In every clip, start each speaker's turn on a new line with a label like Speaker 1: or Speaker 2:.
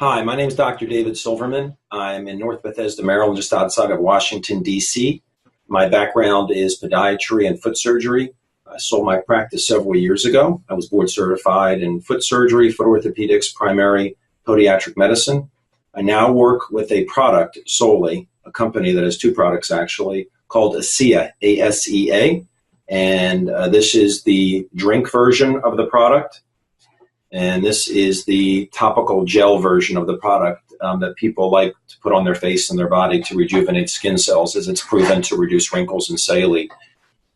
Speaker 1: Hi, my name is Dr. David Silverman. I'm in North Bethesda, Maryland, just outside of Washington, D.C. My background is podiatry and foot surgery. I sold my practice several years ago. I was board certified in foot surgery, foot orthopedics, primary podiatric medicine. I now work with a product solely, a company that has two products actually, called ASEA, A-S-E-A. And this is the drink version of the product. And this is the topical gel version of the product that people like to put on their face and their body to rejuvenate skin cells, as it's proven to reduce wrinkles and cellulite.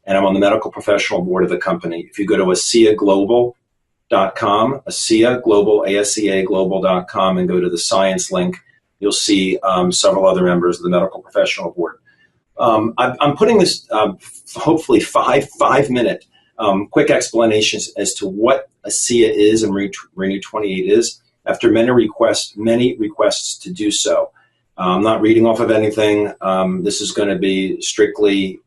Speaker 1: And I'm on the medical professional board of the company. If you go to ASEAglobal.com, ASEA Global, ASEA Global.com, and go to the science link, you'll see several other members of the medical professional board. I'm putting this hopefully five-minute quick explanations as to what ASEA is and Renew 28 is, after many requests to do so. I'm not reading off of anything. This is going to be strictly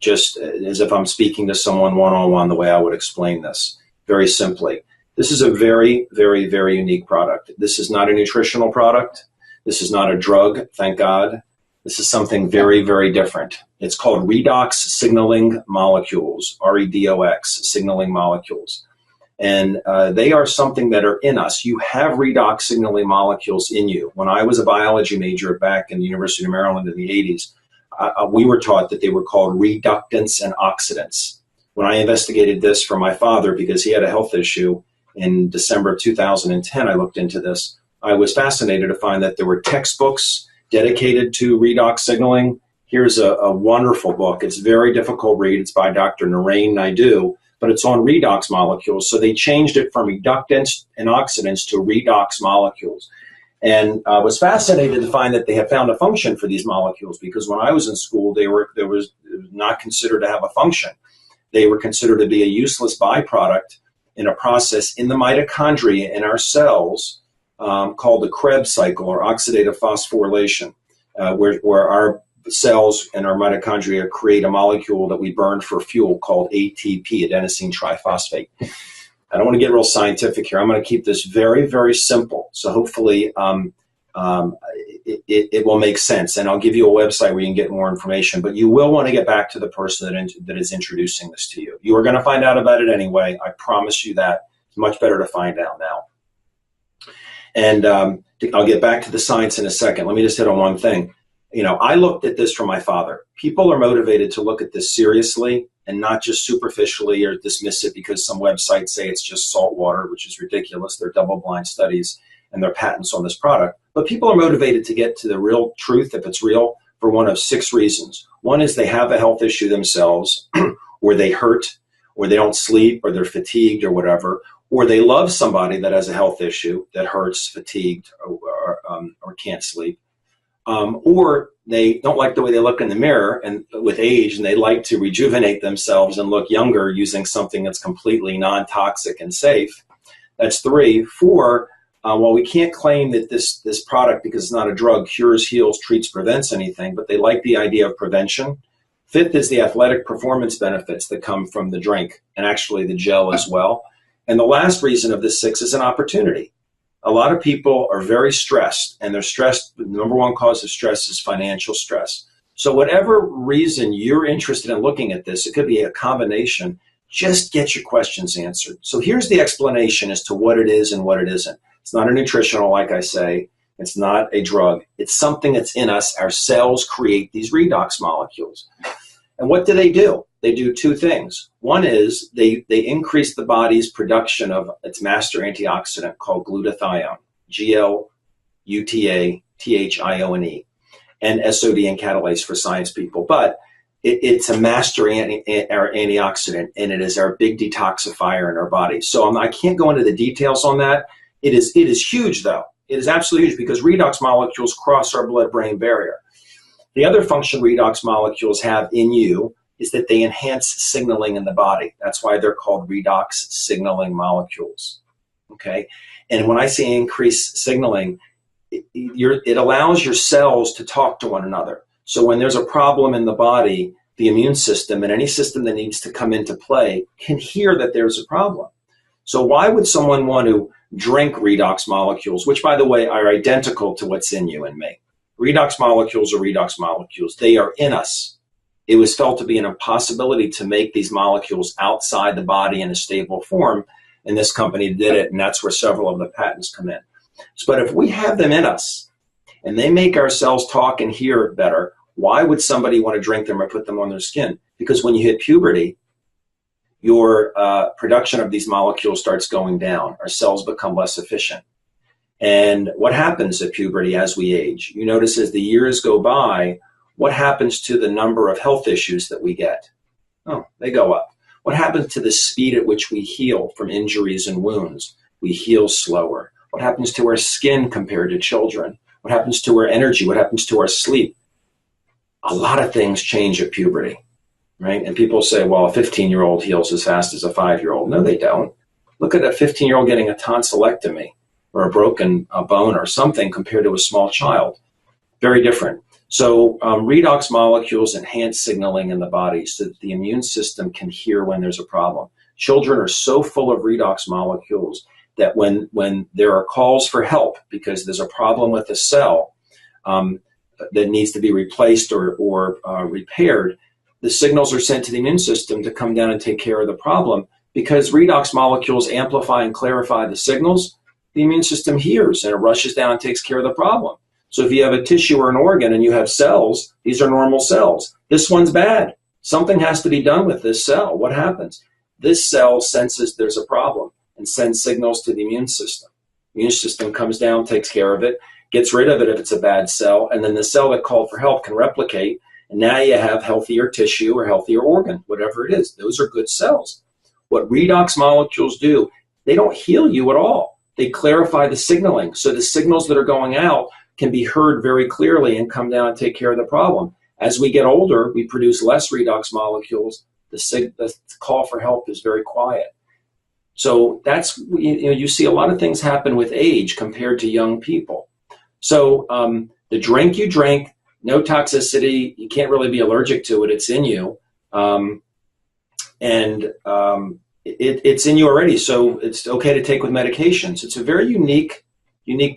Speaker 1: just as if I'm speaking to someone one-on-one, the way I would explain this, very simply. This is a very, very, very unique product. This is not a nutritional product. This is not a drug, thank God. This is something very, very different. It's called Redox Signaling Molecules, R-E-D-O-X, signaling molecules. And they are something that are in us. You have redox signaling molecules in you. When I was a biology major back in the University of Maryland in the 80s, we were taught that they were called reductants and oxidants. When I investigated this for my father, because he had a health issue in December of 2010, I looked into this. I was fascinated to find that there were textbooks dedicated to redox signaling. Here's a wonderful book. It's a very difficult read. It's by Dr. Narain Naidu, but it's on redox molecules. So they changed it from reductants and oxidants to redox molecules. And I was fascinated to find that they have found a function for these molecules, because when I was in school, they were not considered to have a function. They were considered to be a useless byproduct in a process in the mitochondria in our cells called the Krebs cycle, or oxidative phosphorylation, where our cells and our mitochondria create a molecule that we burn for fuel called ATP, adenosine triphosphate. I don't want to get real scientific here. I'm going to keep this very, very simple. So hopefully it will make sense. And I'll give you a website where you can get more information. But you will want to get back to the person that is introducing this to you. You are going to find out about it anyway. I promise you that. It's much better to find out now. And I'll get back to the science in a second. Let me just hit on one thing. You know, I looked at this from my father. People are motivated to look at this seriously and not just superficially or dismiss it because some websites say it's just salt water, which is ridiculous. They're double-blind studies and they're patents on this product. But people are motivated to get to the real truth, if it's real, for one of 6 reasons. One is they have a health issue themselves, or they hurt, or they don't sleep, or they're fatigued, or whatever, or they love somebody that has a health issue that hurts, fatigued, or can't sleep. Or they don't like the way they look in the mirror and with age, and they like to rejuvenate themselves and look younger using something that's completely non-toxic and safe. That's 3. 4, while we can't claim that this product, because it's not a drug, cures, heals, treats, prevents anything, but they like the idea of prevention. 5th is the athletic performance benefits that come from the drink, and actually the gel as well. And the last reason of this 6 is an opportunity. A lot of people are very stressed, and they're stressed. The number one cause of stress is financial stress. So whatever reason you're interested in looking at this, it could be a combination, just get your questions answered. So here's the explanation as to what it is and what it isn't. It's not a nutritional, like I say. It's not a drug. It's something that's in us. Our cells create these redox molecules. And what do? They do 2 things. One is they increase the body's production of its master antioxidant called glutathione, G-L-U-T-A-T-H-I-O-N-E, and sodium catalase for science people. But it's a master antioxidant, and it is our big detoxifier in our body. So I can't go into the details on that. It is huge, though. It is absolutely huge, because redox molecules cross our blood-brain barrier. The other function redox molecules have in you is that they enhance signaling in the body. That's why they're called redox signaling molecules, okay? And when I say increased signaling, it allows your cells to talk to one another. So when there's a problem in the body, the immune system and any system that needs to come into play can hear that there's a problem. So why would someone want to drink redox molecules, which, by the way, are identical to what's in you and me. Redox molecules are redox molecules. They are in us. It was felt to be an impossibility to make these molecules outside the body in a stable form, and this company did it, and that's where several of the patents come in. But if we have them in us, and they make our cells talk and hear better, why would somebody want to drink them or put them on their skin? Because when you hit puberty, your production of these molecules starts going down. Our cells become less efficient. And what happens at puberty as we age? You notice as the years go by, what happens to the number of health issues that we get? Oh, they go up. What happens to the speed at which we heal from injuries and wounds? We heal slower. What happens to our skin compared to children? What happens to our energy? What happens to our sleep? A lot of things change at puberty, right? And people say, well, a 15-year-old heals as fast as a 5-year-old. No, they don't. Look at a 15-year-old getting a tonsillectomy or a broken bone or something compared to a small child. Very different. So redox molecules enhance signaling in the body so that the immune system can hear when there's a problem. Children are so full of redox molecules that when there are calls for help because there's a problem with a cell that needs to be replaced or repaired, the signals are sent to the immune system to come down and take care of the problem. Because redox molecules amplify and clarify the signals, the immune system hears and it rushes down and takes care of the problem. So if you have a tissue or an organ and you have cells, these are normal cells. This one's bad. Something has to be done with this cell. What happens? This cell senses there's a problem and sends signals to the immune system. The immune system comes down, takes care of it, gets rid of it if it's a bad cell, and then the cell that called for help can replicate, and now you have healthier tissue or healthier organ, whatever it is. Those are good cells. What redox molecules do, they don't heal you at all. They clarify the signaling, so the signals that are going out can be heard very clearly and come down and take care of the problem. As we get older, we produce less redox molecules. The call for help is very quiet. So that's, you see a lot of things happen with age compared to young people. So the drink you drink, no toxicity, you can't really be allergic to it, it's in you. It's in you already, so it's okay to take with medications. It's a very unique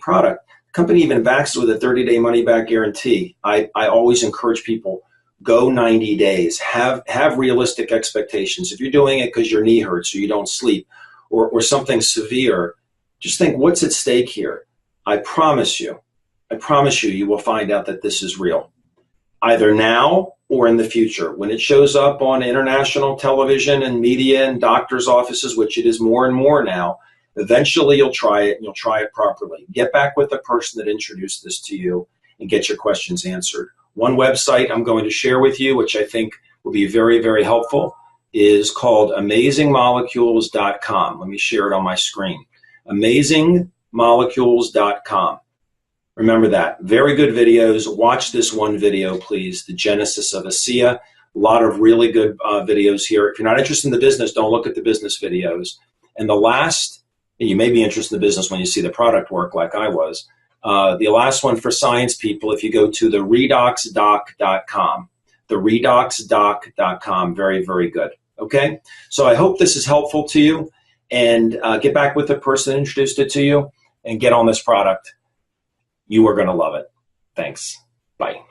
Speaker 1: product. The company even backs it with a 30-day money-back guarantee. I always encourage people, go 90 days. Have realistic expectations. If you're doing it because your knee hurts or you don't sleep or something severe, just think, what's at stake here? I promise you, you will find out that this is real, either now or in the future. When it shows up on international television and media and doctors' offices, which it is more and more now, eventually you'll try it and you'll try it properly. Get back with the person that introduced this to you and get your questions answered. One website I'm going to share with you, which I think will be very, very helpful, is called amazingmolecules.com. Let me share it on my screen. Amazingmolecules.com. Remember that. Very good videos. Watch this one video, please, the genesis of ASEA. A lot of really good videos here. If you're not interested in the business, don't look at the business videos. And the last, you may be interested in the business when you see the product work like I was. The last one for science people, if you go to the redoxdoc.com, the redoxdoc.com, very, very good. Okay? So I hope this is helpful to you, and get back with the person that introduced it to you and get on this product. You are going to love it. Thanks. Bye.